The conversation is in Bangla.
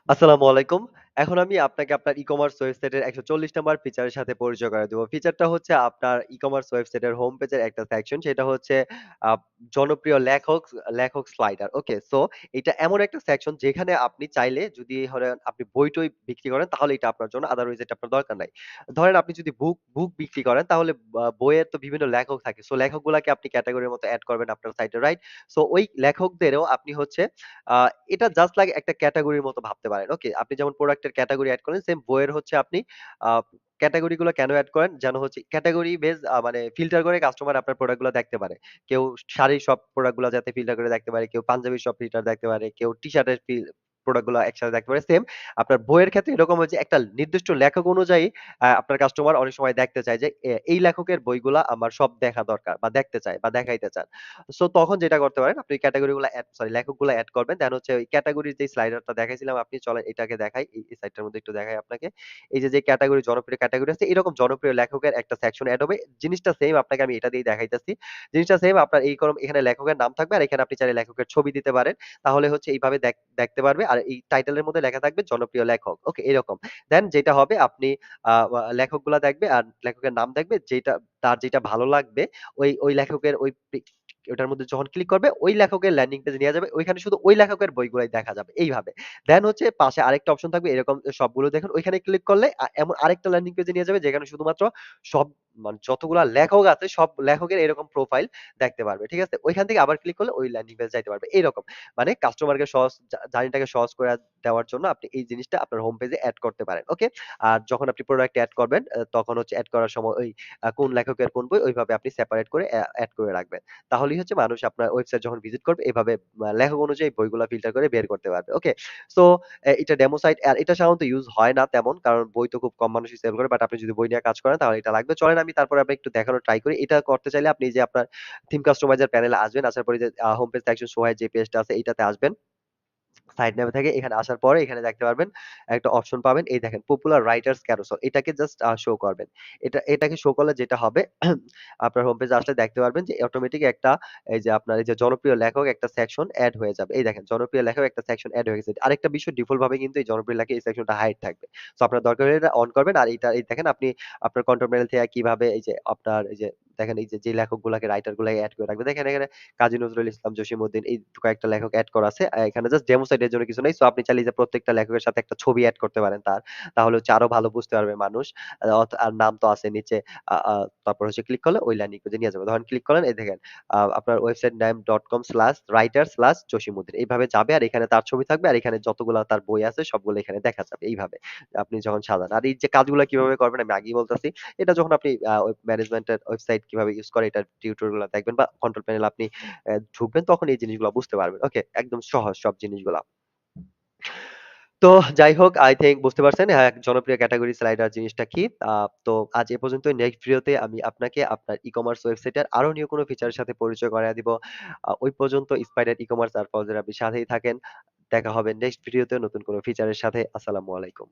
আসসালামু আলাইকুম। এখন আমি আপনাকে আপনার ই-কমার্স ওয়েবসাইটের ১৪০ নাম্বার ফিচারের সাথে পরিচয় করায় দেব। ফিচারটা হচ্ছে আপনার ই-কমার্স ওয়েবসাইটের হোম পেজের একটা সেকশন সেটা হচ্ছে আ জনপ্রিয় লেখক স্লাইডার। ওকে? সো এটা এমন একটা সেকশন যেখানে আপনি চাইলে যদি ধরেন আপনি বই-টই বিক্রি করেন তাহলে এটা আপনার জন্য, আদারওয়াইজ এটা আপনার দরকার নাই। ধরেন আপনি যদি বুক বিক্রি করেন তাহলে বইয়ের তো বিভিন্ন লেখক থাকে। সো লেখকগুলাকে আপনি ক্যাটেগরির মতো এড করবেন আপনার সাইটে, রাইট? সো ওই লেখকদেরও আপনি হচ্ছে আ এটা জাস্ট লাইক একটা ক্যাটেগরির মতো ভাবতে পারেন। ওকে? আপনি যেমন প্রোডাক্টের ক্যাটেগরি এড করেন, সেম বইয়ের হচ্ছে আপনি আ ক্যাটেগরি গুলো কেন এড করেন? যেন হচ্ছে ক্যাটেগরি বেস মানে ফিল্টার করে কাস্টমার আপনার প্রোডাক্ট গুলো দেখতে পারে। কেউ শাড়ির সব প্রোডাক্ট গুলা যাতে ফিল্টার করে দেখতে পারে, কেউ পাঞ্জাবির সব ফিল্টার দেখতে পারে, কেউ টি-শার্টের প্রোডাক্ট গুলা একসাথে দেখতে পারে। সেম আপনার বইয়ের ক্ষেত্রে এরকম হয় যে একটা নির্দিষ্ট লেখক অনুযায়ী আপনার কাস্টমার অনেক সময় দেখতে চায় যে এই লেখকের বইগুলা আমার সব দেখা দরকার বা দেখতে চায় বা দেখাইতে চান। সো তখন যেটা করতে পারেন আপনি ক্যাটেগরি গুলা লেখকগুলা এড করবেন। দেন হচ্ছে ওই ক্যাটেগরির যে স্লাইডারটা দেখাইছিলাম আপনি চলেন এটাকে দেখাই। এই সাইডটার মধ্যে একটু দেখাই আপনাকে। এই যে ক্যাটেগরি জনপ্রিয় ক্যাটেগরি আছে এরকম জনপ্রিয় লেখকের একটা সেকশন এড হবে। জিনিসটা সেম আপনাকে আমি এটা দিয়েই দেখাইতেছি। জিনিসটা সেম আপনার এখানে লেখকের নাম থাকবে আর এখানে আপনি চাইলে লেখকের ছবি দিতে পারেন। তাহলে হচ্ছে এইভাবে দেখতে পারবে। আর এই টাইটেলের মধ্যে লেখা থাকবে জনপ্রিয় লেখক। ওকে? এরকম। দেন যেটা হবে আপনি আ আ লেখকগুলা দেখবে আর লেখকের নাম দেখবে তার যেটা ভালো লাগবে ওই লেখকের ওটার মধ্যে যখন ক্লিক করবে ওই লেখকের ল্যান্ডিং পেজে নিয়ে যাবে। ওইখানে শুধু ওই লেখকের বইগুলাই দেখা যাবে এইভাবে। দেন হচ্ছে পাশে আরেকটা অপশন থাকবে এরকম সবগুলো দেখুন। ওইখানে ক্লিক করলে এমন আরেকটা ল্যান্ডিং পেজে নিয়ে যাবে যেখানে শুধুমাত্র সব মানে যতগুলা লেখক আছে সব লেখকের এরকম প্রোফাইল দেখতে পারবে। ঠিক আছে? ওইখান থেকে আবার ক্লিক করলে ওই ল্যান্ডিং পেজে যাইতে পারবে। এইরকম। মানে কাস্টমারকে সহজ জার্নিটাকে সহজ করে দেওয়ার জন্য আপনি এই জিনিসটা আপনার হোম পেজে এড করতে পারেন। ওকে? আর যখন আপনি প্রোডাক্ট এড করবেন তখন হচ্ছে এড করার সময় ওই কোন লেখকের কোন বই ওইভাবে আপনি সেপারেট করে এড করে রাখবেন। তাহলেই হচ্ছে মানুষ আপনার ওয়েবসাইট যখন ভিজিট করবে এভাবে লেখক অনুযায়ী বইগুলা ফিল্টার করে বের করতে পারবে। ওকে? সো এটা ডেমো সাইট আর এটা সাধারণত ইউজ হয় না তেমন। কারণ বই তো খুব কম মানুষই সেল করে। বাট আপনি যদি বই নিয়ে কাজ করেন তাহলে এটা লাগবে। চলেন আমি তারপরে আপনাকে একটু দেখানোর ট্রাই করি। এটা করতে চাইলে আপনি যে আপনার থিম কাস্টমাইজার প্যানেলে আসবেন। আসার পরে যে হোম পেজ সেকশন শো হয় যে পেজটা আছে এইটাতে আসবেন। সাইড নেমে থেকে এখানে আসার পরে এখানে দেখতে পারবেন একটা অপশন পাবেন। এই দেখেন পপুলার রাইটার্স ক্যারোসেল এটাকে জাস্ট শো করবেন। এটাকে শো করলে যেটা হবে আপনার হোম পেজে আসলে দেখতে পারবেন যে অটোমেটিক একটা এই যে আপনার এই যে জনপ্রিয় লেখক একটা সেকশন এড হয়ে যাবে। এই দেখেন জনপ্রিয় লেখক একটা সেকশন এড হয়ে গেছে। আরেকটা বিষয় ডিফল্ট ভাবে কিন্তু এই জনপ্রিয় লেখক এই সেকশনটা হাইড থাকবে। সো আপনার দরকার হলে এটা অন করবেন আর এই দেখেন আপনি আপনার কন্ট্রোল প্যানেল থেকে কিভাবে এই যে আপনার এই যে দেখেন এই যে লেখকগুলাকে রাইটার গুলাকে এড করে রাখবেন। দেখেন এখানে কাজী নজরুল ইসলাম, জসীমউদ্দিন এই কয়েকটা লেখক এড করা আছে। এখানে জাস্ট ডেমো সাইট এর জন্য কিছু নাই। সো আপনি চাইলে যে প্রত্যেকটা লেখকের সাথে একটা ছবি এড করতে পারেন তার। তাহলে হচ্ছে আরো ভালো বুঝতে পারবে মানুষ। আর নাম তো আছে নিচে। আ আ তারপর হচ্ছে ক্লিক করলে ওই ল্যান্ডিং পেজে নিয়ে যাবে। ধরেন ক্লিক করলেন এই দেখেন আপনার ওয়েবসাইট name.com/writer/জসীমউদ্দিন এইভাবে যাবে আর এখানে তার ছবি থাকবে আর এখানে যতগুলা তার বই আছে সবগুলো এখানে দেখা যাবে এইভাবে। আপনি যখন সাজান। আর এই যে কাজগুলা কিভাবে করবেন আমি আগেই বলতেছি। এটা যখন আপনি ম্যানেজমেন্টের ওয়েবসাইট কিভাবে ইউজ করে এটার টিউটোরিয়াল গুলা দেখবেন বা কন্ট্রোল প্যানেল আপনি ঢুকবেন তখন এই জিনিসগুলা বুঝতে পারবেন। ওকে? একদম সহজ সব জিনিসগুলা। তো যাই হোক I থিংক বুঝতে পারছেন জনপ্রিয় ক্যাটেগরি স্লাইডার জিনিসটা কি। আ তো আজ এ পর্যন্তই। নেক্সট ভিডিওতে আমি আপনাকে আপনার ই-কমার্স ওয়েবসাইটের আরো নিউ কোনো ফিচারের সাথে পরিচয় করায় দিব। ওই পর্যন্ত স্পাইডার ই-কমার্স আর ফজের আপনি সাথেই থাকেন। দেখা হবে নেক্সট ভিডিওতে নতুন কোনো ফিচারের সাথে। আসসালামু আলাইকুম।